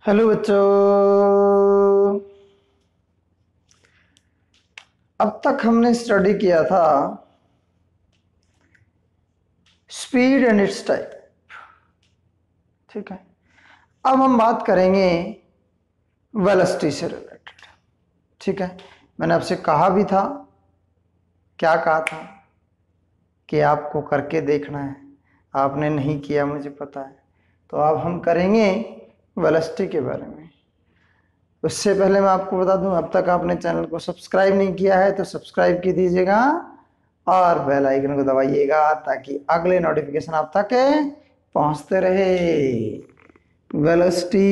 Hello बच्चों। अब तक हमने स्टडी किया था स्पीड एंड इट्स टाइप। ठीक है, अब हम बात करेंगे वेलोसिटी से रिलेटेड। ठीक है, मैंने आपसे कहा भी था, क्या कहा था कि आपको करके देखना है। आपने नहीं किया, मुझे पता है। तो अब हम करेंगे वेलोसिटी के बारे में। उससे पहले मैं आपको बता दूं, अब तक आपने चैनल को सब्सक्राइब नहीं किया है तो सब्सक्राइब की दीजिएगा और बेल आइकन को दबाइएगा ताकि अगले नोटिफिकेशन आप तक पहुंचते रहे। वेलोसिटी,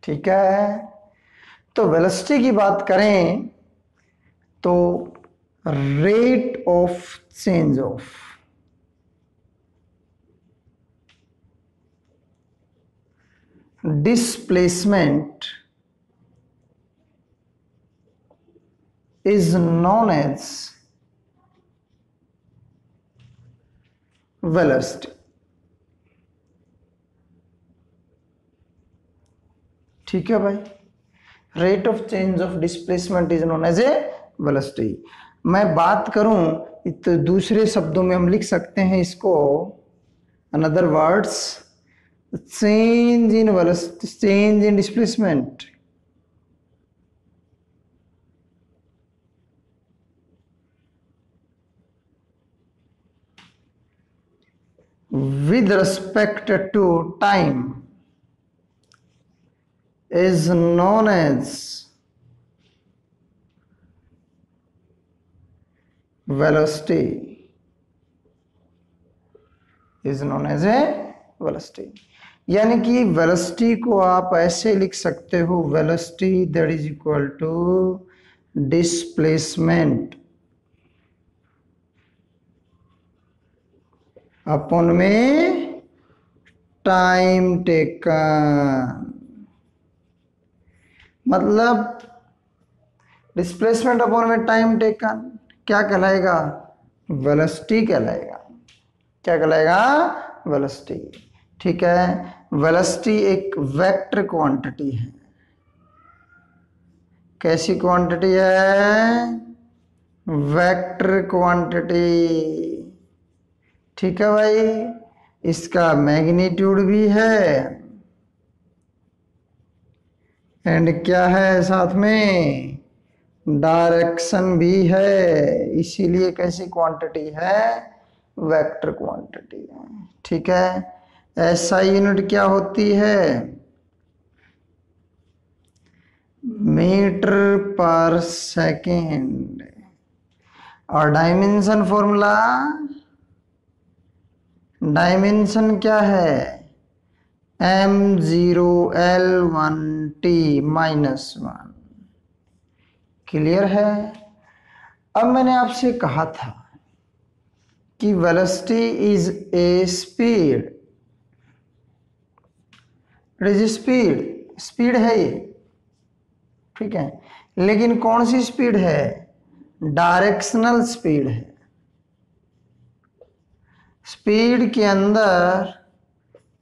ठीक है। तो वेलोसिटी की बात करें तो rate of change of displacement is known as velocity। ठीक है भाई, rate of change of displacement is known as a velocity. मैं बात करूं तो दूसरे शब्दों में हम लिख सकते हैं इसको, another words, change in velocity, change in displacement with respect to time is known as velocity, is known as a velocity। यानी कि वेलोसिटी को आप ऐसे लिख सकते हो, velocity that is equal to displacement upon में टाइम टेकन। मतलब डिस्प्लेसमेंट अपॉन में टाइम टेकन क्या कहलाएगा? वेलोसिटी कहलाएगा। क्या कहलाएगा? वेलोसिटी। ठीक है, वेलोसिटी एक वेक्टर क्वांटिटी है। कैसी क्वांटिटी है? Vector quantity. ठीक है भाई, इसका मैग्नीट्यूड भी है एंड क्या है साथ में, डायरेक्शन भी है। इसीलिए कैसी क्वांटिटी है? वेक्टर क्वांटिटी है। ठीक है, एसआई यूनिट क्या होती है? मीटर पर सेकेंड। और डायमेंशन फॉर्मूला, डायमेंशन क्या है? m0l1t-1। क्लियर है? अब मैंने आपसे कहा था कि velocity is a speed. It is speed, speed है ये। ठीक है, लेकिन कौन सी स्पीड है? डायरेक्शनल स्पीड है। स्पीड के अंदर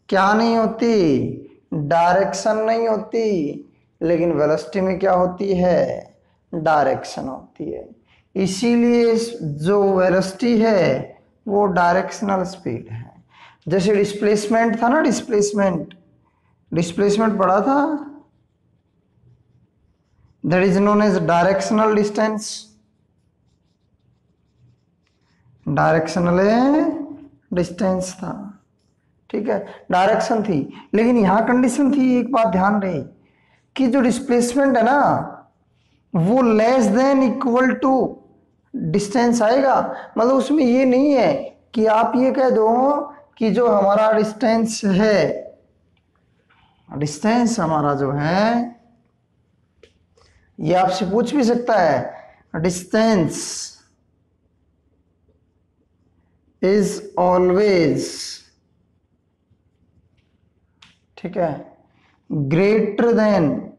क्या नहीं होती? डायरेक्शन नहीं होती। लेकिन वेलोसिटी में क्या होती है? डायरेक्शन होती है। इसीलिए जो वेलोसिटी है वो डायरेक्शनल स्पीड है। जैसे डिस्प्लेसमेंट था ना, डिस्प्लेसमेंट, डिस्प्लेसमेंट पढ़ा था, that is known as directional distance. Directional distance था। ठीक है, डायरेक्शन थी। लेकिन यहां कंडीशन थी, एक बात ध्यान रहे कि जो डिस्प्लेसमेंट है ना वो less than equal to distance आएगा। मतलब उसमें ये नहीं है कि आप ये कह दो कि जो हमारा डिस्टेंस है, डिस्टेंस हमारा जो है, ये आपसे पूछ भी सकता है, डिस्टेंस इज ऑलवेज, ठीक है, ग्रेटर देन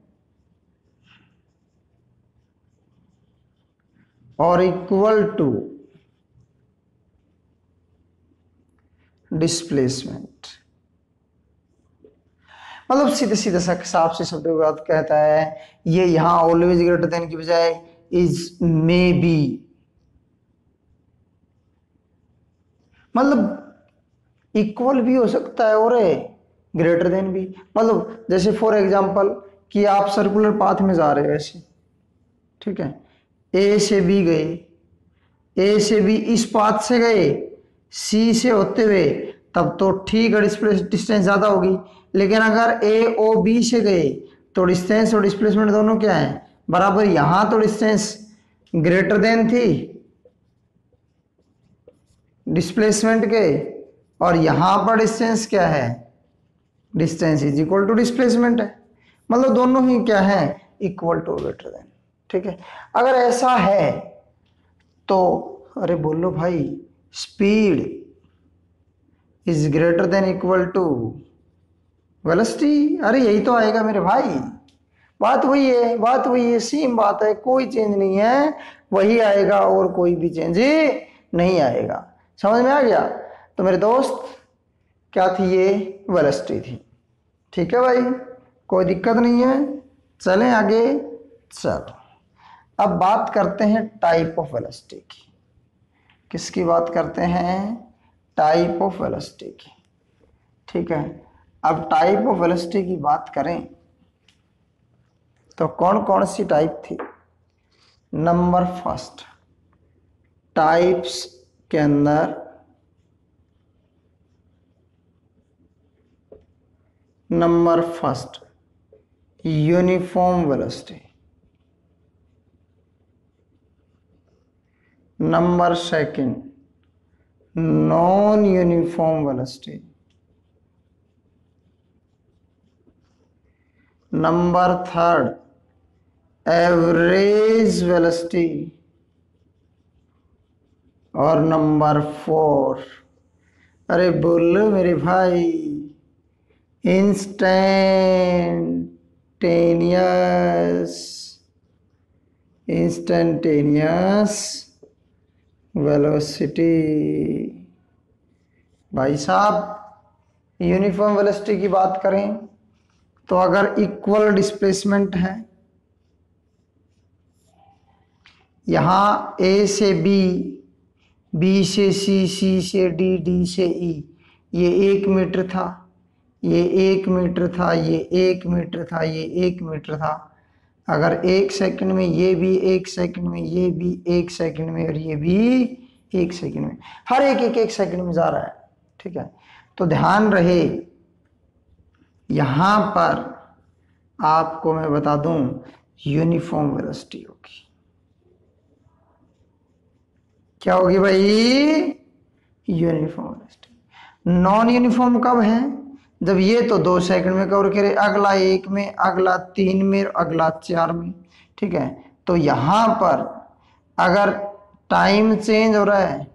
और इक्वल टू डिस्प्लेसमेंट। मतलब सीधे सीधे साफ से शब्दों की बात कहता है, ये यहां ऑलवेज ग्रेटर देन की बजाय इज मे बी, मतलब इक्वल भी हो सकता है और ग्रेटर देन भी। मतलब जैसे फॉर एग्जांपल कि आप सर्कुलर पाथ में जा रहे हो ऐसे, ठीक है, ए से बी गए, ए से बी इस पाथ से गए सी से होते हुए, तब तो ठीक है डिस्टेंस ज्यादा होगी। लेकिन अगर ए ओ बी से गए तो डिस्टेंस और डिस्प्लेसमेंट दोनों क्या है, बराबर। यहां तो डिस्टेंस ग्रेटर देन थी डिस्प्लेसमेंट के, और यहां पर डिस्टेंस क्या है, distance is equal to displacement है। मतलब दोनों ही क्या है, इक्वल टू ग्रेटर देन। ठीक है, अगर ऐसा है तो अरे बोलो भाई, speed is greater than equal to velocity. अरे यही तो आएगा मेरे भाई, बात वही है, बात वही है, सेम बात है, कोई चेंज नहीं है, वही आएगा और कोई भी चेंज नहीं आएगा। समझ में आ गया? तो मेरे दोस्त क्या थी ये, वेलोसिटी थी। ठीक है भाई, कोई दिक्कत नहीं है, चलें आगे। चलो अब बात करते हैं टाइप ऑफ वेलोसिटी की। किसकी बात करते हैं, टाइप ऑफ वेलोसिटी की। ठीक है, अब टाइप ऑफ वेलोसिटी की बात करें तो कौन कौन सी टाइप थी। नंबर फर्स्ट, टाइप्स के अंदर number first uniform velocity, number second non uniform velocity, number third average velocity, और नंबर फोर, अरे बोलो मेरे भाई, इंस्टेंटेनियस वेलोसिटी। भाई साहब यूनिफॉर्म वेलोसिटी की बात करें तो अगर इक्वल डिस्प्लेसमेंट है, यहां ए से बी, बी से सी, सी से डी, डी से ई, ये 1 मीटर था, ये 1 मीटर था, ये 1 मीटर था, ये 1 मीटर था। अगर 1 सेकंड में ये भी, 1 सेकंड में ये भी, 1 सेकंड में और ये भी 1 सेकंड में, हर एक सेकंड में जा रहा है। ठीक है, तो ध्यान रहे यहां पर आपको मैं बता दूं यूनिफॉर्म वेलोसिटी होगी। क्या होगी भाई, यूनिफॉर्म वेलोसिटी। नॉन यूनिफॉर्म कब है, जब ये तो 2 सेकंड में कवर करे, अगला 1 में, अगला 3 में, अगला 4 में। ठीक है, तो यहां पर अगर टाइम चेंज हो रहा है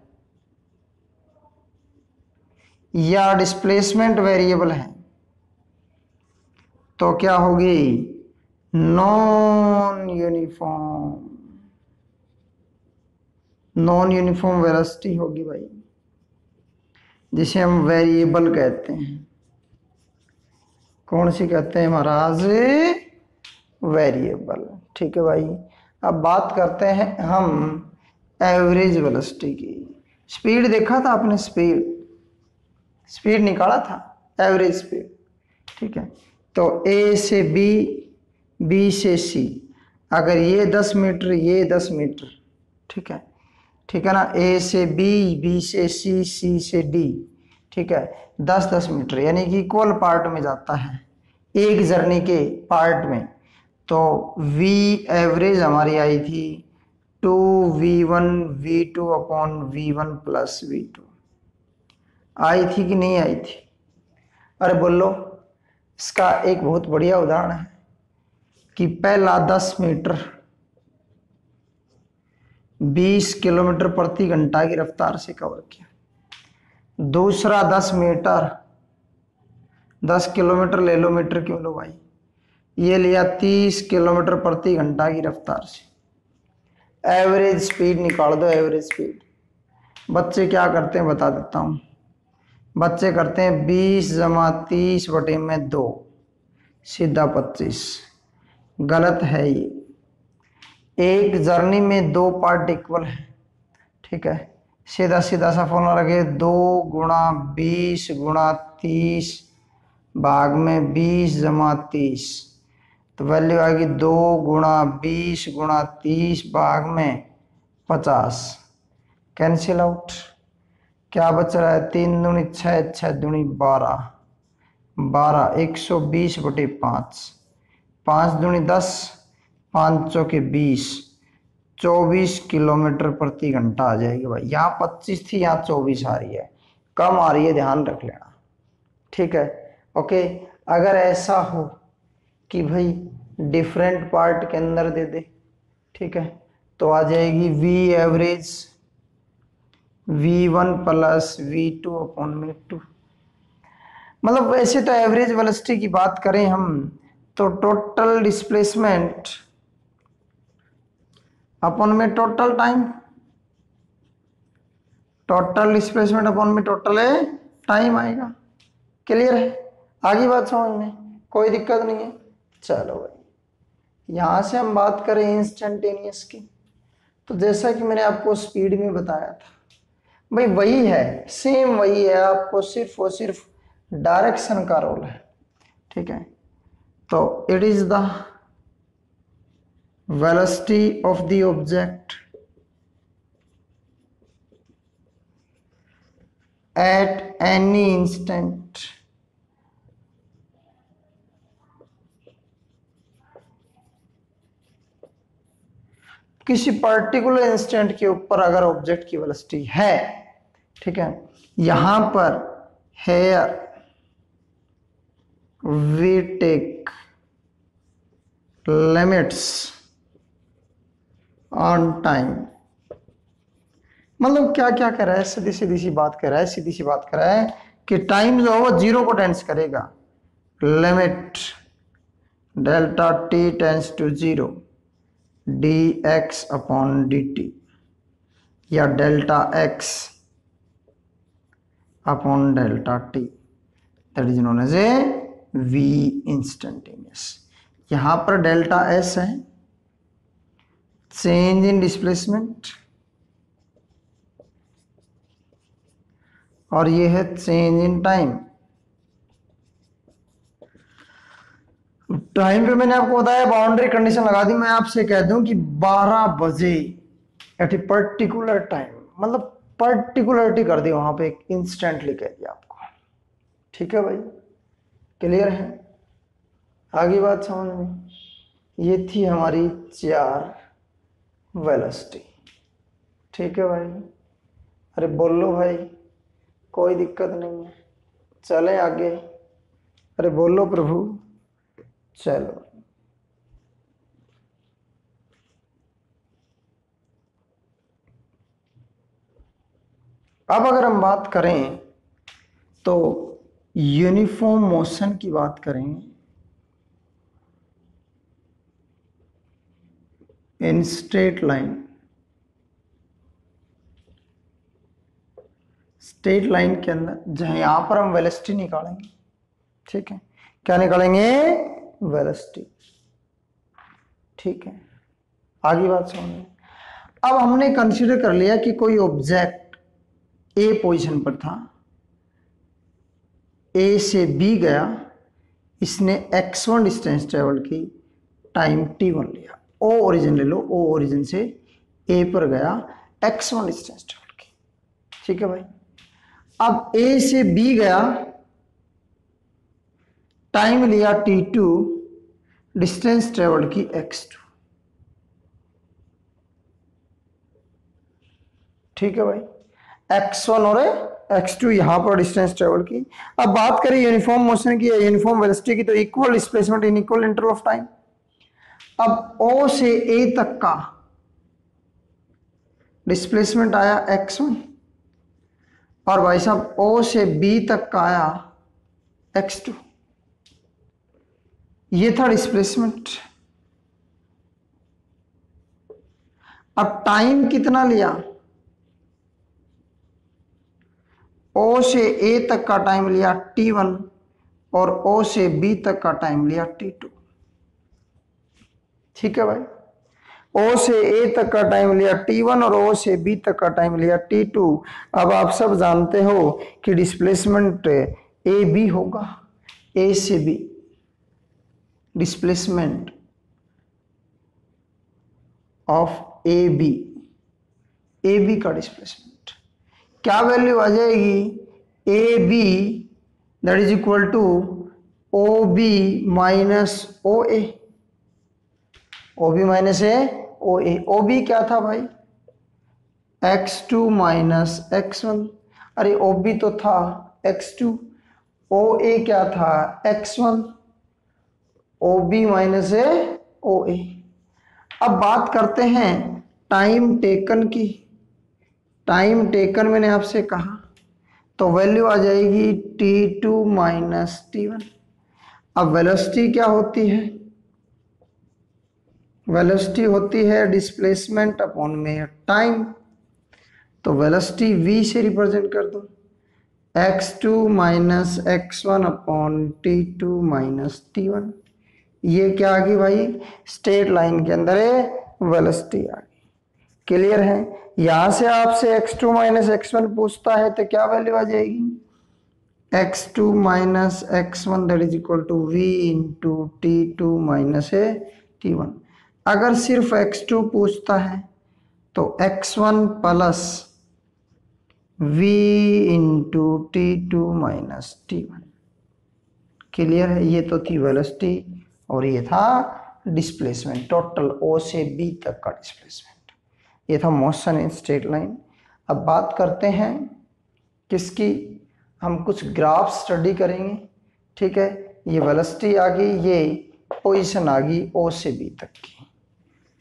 या डिस्प्लेसमेंट वेरिएबल है तो क्या होगी, नॉन यूनिफॉर्म वेलोसिटी होगी भाई, जिसे हम वेरिएबल कहते हैं। कौन सी कहते हैं महाराज, वेरिएबल। ठीक है भाई, अब बात करते हैं हम एवरेज वेलोसिटी की। स्पीड देखा था आपने, स्पीड निकाला था, एवरेज स्पीड। ठीक है, तो ए से बी, बी से सी, अगर ये 10 मीटर, ये 10 मीटर, ठीक है, ठीक है ना, ए से बी, बी से सी, सी से डी, ठीक है, 10-10 मीटर, यानी कि इक्वल पार्ट में जाता है एक जर्नी के पार्ट में। तो V एवरेज हमारी आई थी 2v1 v2 upon v1 plus v2, आई थी कि नहीं आई थी? अरे बोलो, इसका एक बहुत बढ़िया उदाहरण है कि पहला 10 मीटर 20 किलोमीटर प्रति घंटा की रफ्तार से कवर किया, दूसरा 10 मीटर 10 किलोमीटर ले लो, मीटर क्यों लो भाई, ये लिया 30 किलोमीटर प्रति घंटा की रफ्तार से। एवरेज स्पीड निकाल दो, एवरेज स्पीड। बच्चे क्या करते हैं बता देता हूँ, बच्चे करते हैं 20 जमा 30 बटे में 2 सीधा 25। गलत है ये। एक जर्नी में 2 पार्ट इक्वल है, ठीक है। सीधा सीधा सा फॉर्मूला रखे 2 गुणा 20 गुणा 30 भाग में 20 जमा 30, तो वैल्यू आएगी 2 गुणा 20 गुणा 30 भाग में 50। Cancel out. क्या बच रहा है? 3 दूनी 6, 6 दूनी 12, 12 120 बटे 5, 5 दूनी 10, 5 चौके 20, 24 किलोमीटर प्रति घंटा आ जाएगी भाई। यहाँ 25 थी, यहाँ 24 आ रही है, कम आ रही है, ध्यान रख लेना, ठीक है। ओके, अगर ऐसा हो कि भाई डिफरेंट पार्ट के अंदर दे दे, ठीक है, तो आ जाएगी V average V1 plus V2 upon में 2। मतलब वैसे तो एवरेज वेलोसिटी की बात करें हम तो टोटल डिस्प्लेसमेंट अपॉन में total time, total displacement upon में टोटल टाइम आएगा। क्लियर है? आगे बात समझ में, कोई दिक्कत नहीं है। चलो भाई, यहां से हम बात करें इंस्टेंटेनियस की, तो जैसा कि मैंने आपको स्पीड में बताया था भाई, वही है, सेम वही है, आपको सिर्फ और सिर्फ डायरेक्शन का रोल है, ठीक है। तो it is the velocity of the object at any instant किसी पर्टिकुलर इंस्टेंट के ऊपर अगर ऑब्जेक्ट की वेलोसिटी है, ठीक है, यहां पर here we take limits on time. मतलब क्या क्या कर रहा है, सीधी सीधी सी बात कर रहा है, सीधी सी बात कर रहा है कि टाइम जो है वो 0 को टेंस करेगा। Limit delta T tends to 0 dx upon dt या delta x upon delta T, that is known as a v instantaneous. यहां पर डेल्टा s है चेंज इन डिस्प्लेसमेंट, और ये है चेंज इन टाइम। टाइम पे मैंने आपको बताया बाउंड्री कंडीशन लगा दी। मैं आपसे कह दूं कि 12 बजे एट ए पर्टिकुलर टाइम, मतलब पर्टिकुलरिटी कर दी वहां पे, एक इंस्टेंटली कह दिया आपको, ठीक है भाई। क्लियर है? आगे बात समझ में। ये थी हमारी 4 वेलोसिटी, ठीक है भाई। अरे बोलो भाई, कोई दिक्कत नहीं है, चलें आगे। अरे बोलो प्रभु, चलो। अब अगर हम बात करें तो यूनिफॉर्म मोशन की बात करेंगे in straight line. Straight line के अंदर जहां यहां पर हम वेलोसिटी निकालेंगे, ठीक है, क्या निकालेंगे? वेलोसिटी, ठीक है। आगे बात समझिए। अब हमने कंसीडर कर लिया कि कोई ऑब्जेक्ट ए पोजीशन पर था, ए से बी गया, इसने x1 डिस्टेंस ट्रेवल की, टाइम t1 लिया। ओ ओरिजिन ले लो, ओ ओरिजिन से ए पर गया, x1 डिस्टेंस ट्रेवल की, ठीक है भाई। अब ए से बी गया, टाइम लिया t2, डिस्टेंस ट्रेवल की x2, ठीक है भाई। x1 और x2 यहां पर डिस्टेंस ट्रेवल की। अब बात करें यूनिफॉर्म मोशन की, यूनिफॉर्म वेलोसिटी की, तो equal displacement in equal interval of time. अब O से A तक का डिस्प्लेसमेंट आया x1, और भाई साहब O से B तक का आया x2। ये था डिस्प्लेसमेंट। अब टाइम कितना लिया? ओ से ए तक का टाइम लिया t1 और ओ से बी तक का टाइम लिया t2। ठीक है भाई, ओ से ए तक का टाइम लिया t1 और ओ से बी तक का टाइम लिया t2। अब आप सब जानते हो कि डिस्प्लेसमेंट ए बी होगा, ए से B displacement of A B का डिस्प्लेसमेंट क्या वैल्यू आ जाएगी, A B that is equal to O B minus O A, O B minus A O A. O B क्या था भाई, x2 माइनस x1, अरे ओ बी तो था x2, ओ ए क्या था x1, O B minus A O ए। अब बात करते हैं टाइम टेकन की। टाइम टेकन मैंने आपसे कहा तो वैल्यू आ जाएगी t2 माइनस t1। अब वेलोसिटी क्या होती है, वेलोसिटी होती है डिस्प्लेसमेंट अपॉन में टाइम, तो वेलोसिटी v से रिप्रेजेंट कर दो, x2 minus x1 upon t2 minus t1। ये क्या आ गई भाई, स्ट्रेट लाइन के अंदर है वेलोसिटी आ गई। क्लियर है, यहां से आपसे x2 माइनस x1 पूछता है तो क्या वैल्यू आ जाएगी, x2 minus x1 that is equal to v into t2 minus a t1। अगर सिर्फ x2 पूछता है तो x1 plus v into t2 minus t1। Clear है, ये तो थी वेलोसिटी और ये था डिस्प्लेसमेंट, टोटल ओ से बी तक का डिस्प्लेसमेंट। ये था मोशन इन स्ट्रेट लाइन। अब बात करते हैं किसकी, हम कुछ ग्राफ स्टडी करेंगे। ठीक है, ये वेलोसिटी आ गई, ये पोजीशन आ गई ओ से बी तक की।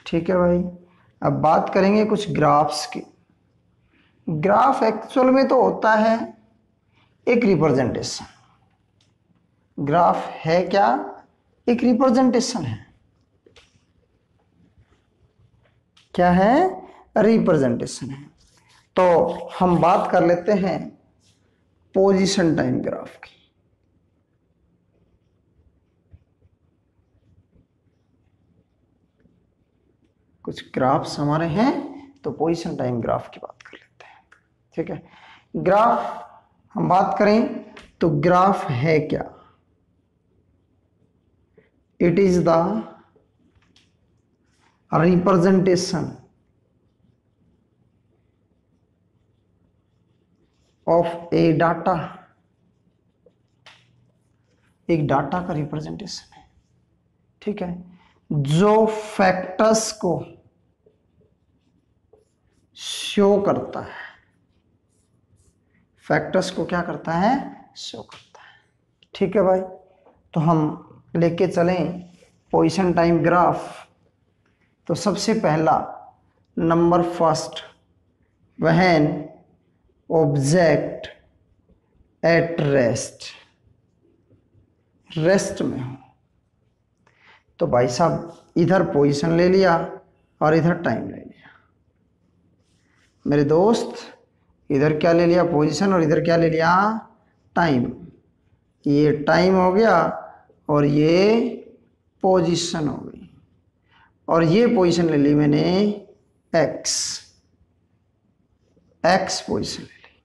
ठीक है भाई, अब बात करेंगे कुछ ग्राफ्स की। ग्राफ एक्चुअल में तो होता है एक रिप्रेजेंटेशन। ग्राफ है क्या, एक रिप्रेजेंटेशन है। क्या है, रिप्रेजेंटेशन है। तो हम बात कर लेते हैं पोजीशन टाइम ग्राफ की। कुछ ग्राफ्स हमारे हैं तो पोजीशन टाइम ग्राफ की बात कर लेते हैं। ठीक है, ग्राफ हम बात करें तो ग्राफ है क्या, it is the representation of A data. एक डाटा का रिप्रेजेंटेशन है। ठीक है, जो फैक्टर्स को शो करता है, फैक्टर्स को क्या करता है, शो करता है। ठीक है भाई, तो हम लेके चलें पोजीशन टाइम ग्राफ। तो सबसे पहला number first, when object at rest, rest में हो तो भाई साहब इधर पोजीशन ले लिया और इधर टाइम ले लिया। मेरे दोस्त इधर क्या ले लिया, पोजीशन, और इधर क्या ले लिया, टाइम। ये टाइम हो गया और ये पोजीशन हो गई, और ये पोजीशन ले ली मैंने एक्स, एक्स पोजीशन ले ली।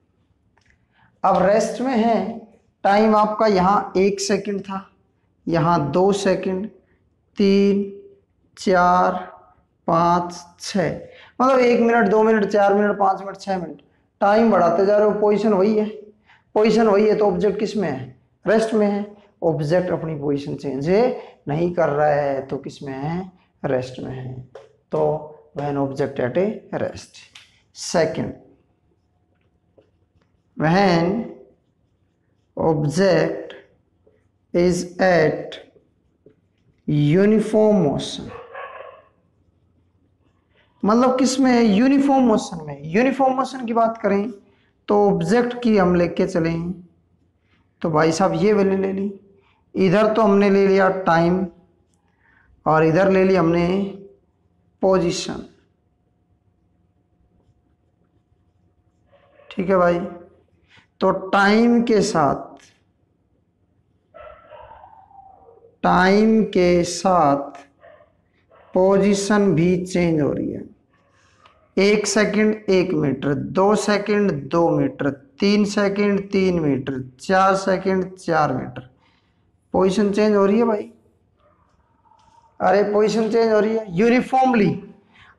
अब रेस्ट में है, टाइम आपका यहाँ 1 सेकंड था, यहाँ 2 सेकंड, 3, 4, 5, 6, मतलब 1 minute, 2 minute, 4 minute, 5 minute, 6 minute, time बढ़ाते जा रहे हो। पोजीशन वही है, पोजीशन वही है, तो ऑब्जेक्ट किस में है, रेस्ट में है। ऑब्जेक्ट अपनी पोजीशन चेंज नहीं कर रहा है तो किस में है, रेस्ट में है। तो when object at A rest. Second, when object is eight uniform motion, मतलब किस में है, यूनिफॉर्म मोशन में। यूनिफॉर्म मोशन की बात करें तो ऑब्जेक्ट की हम लेके चलें तो भाई साहब ये वैल्यू ले ली, इधर तो हमने ले लिया टाइम और इधर ले ली हमने पोजीशन। ठीक है भाई, तो टाइम के साथ पोजीशन भी चेंज हो रही है। 1 second 1 metre, 2 second 2 metre, 3 second 3 metre, 4 second 4 metre, position change हो रही है भाई। अरे पोजीशन चेंज हो रही है यूनिफॉर्मली।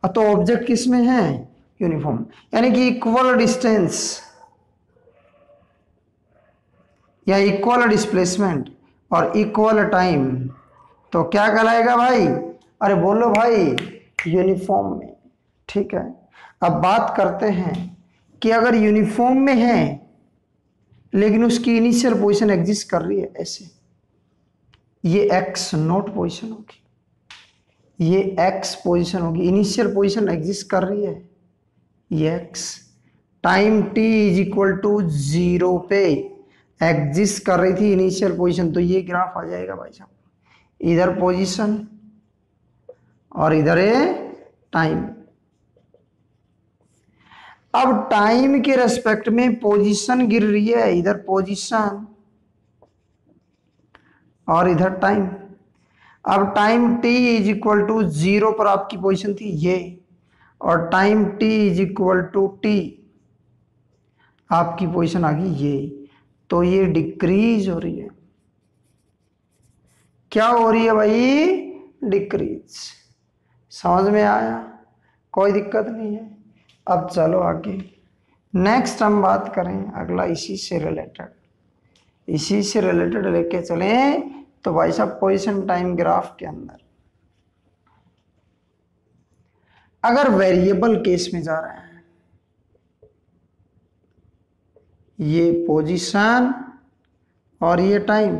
तो ऑब्जेक्ट किस में है? यूनिफॉर्म, यानी कि इक्वल डिस्टेंस या इक्वल डिस्प्लेसमेंट और इक्वल टाइम, तो क्या कहलाएगा भाई? अरे बोलो भाई, यूनिफॉर्म में। ठीक है, अब बात करते हैं कि अगर यूनिफॉर्म में है लेकिन उसकी इनिशियल पोजीशन एग्जिस्ट कर रही है, ऐसे ये एक्स नॉट पोजीशन होगी, ये एक्स पोजीशन होगी, इनिशियल पोजीशन एग्जिस्ट कर रही है ये X. Time T is equal to 0 पे एग्जिस्ट कर रही थी इनिशियल पोजीशन, तो ये ग्राफ आ जाएगा भाई साहब, इधर पोजीशन और इधर है टाइम। अब टाइम के रेस्पेक्ट में पोजीशन गिर रही है, इधर पोजीशन और इधर टाइम। अब time t is equal to 0 पर आपकी पोजीशन थी ये, और time t is equal to t आपकी पोजीशन आ गई ये, तो ये डिक्रीज हो रही है। क्या हो रही है भाई? डिक्रीज। समझ में आया? कोई दिक्कत नहीं है। अब चलो आगे, नेक्स्ट हम बात करें अगला इसी से रिलेटेड लेके चले। तो भाई साहब पोजीशन टाइम ग्राफ के अंदर अगर वेरिएबल केस में जा रहे हैं, ये पोजीशन और ये टाइम,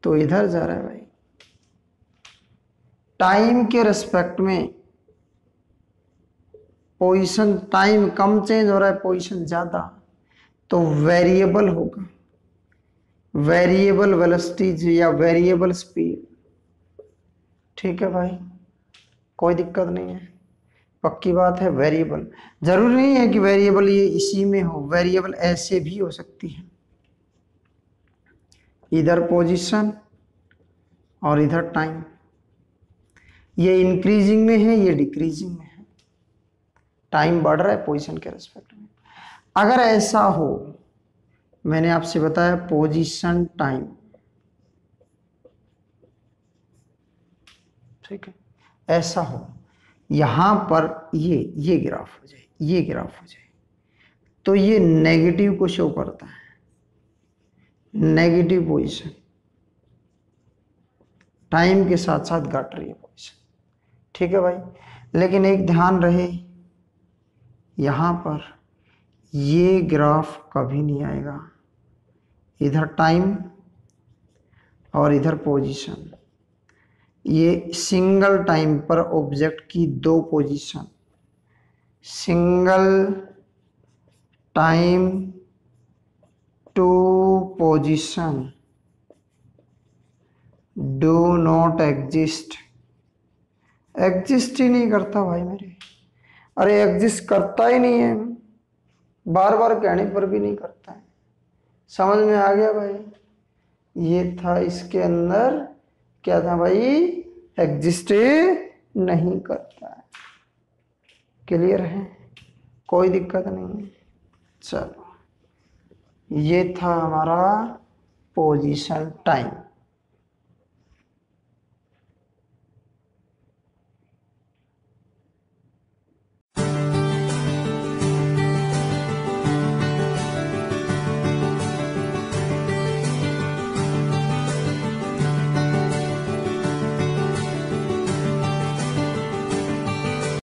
तो इधर जा रहा है भाई टाइम के रेस्पेक्ट में पोजीशन, टाइम कम चेंज हो रहा है, पोजीशन ज्यादा, तो वेरिएबल होगा, वेरिएबल वेलोसिटी या वेरिएबल स्पीड। ठीक है भाई, कोई दिक्कत नहीं है, पक्की बात है। वेरिएबल जरूरी नहीं है कि वेरिएबल ये इसी में हो, वेरिएबल ऐसे भी हो सकती है, इधर पोजीशन और इधर टाइम, ये इंक्रीजिंग में है, ये डिक्रीजिंग में है, टाइम बढ़ रहा है पोजीशन के रेस्पेक्ट में। अगर ऐसा हो, मैंने आपसे बताया पोजीशन टाइम, ठीक है, ऐसा हो यहां पर ये ग्राफ हो जाए, ये ग्राफ हो जाए, तो ये नेगेटिव को शो करता है, नेगेटिव पोजीशन, टाइम के साथ साथ घट रही है पोजीशन। ठीक है भाई, लेकिन एक ध्यान रहे, यहां पर ये ग्राफ कभी नहीं आएगा, इधर टाइम और इधर पोजीशन, ये सिंगल टाइम पर ऑब्जेक्ट की दो position, single time two position do not exist, exist ही नहीं करता भाई मेरे। अरे एग्जिस्ट करता ही नहीं है, बार बार कहने पर भी नहीं करता है। समझ में आ गया भाई? ये था इसके अंदर, क्या था भाई? एग्जिस्ट नहीं करता है। क्लियर है? कोई दिक्कत नहीं है। चलो, ये था हमारा पोजीशन टाइम।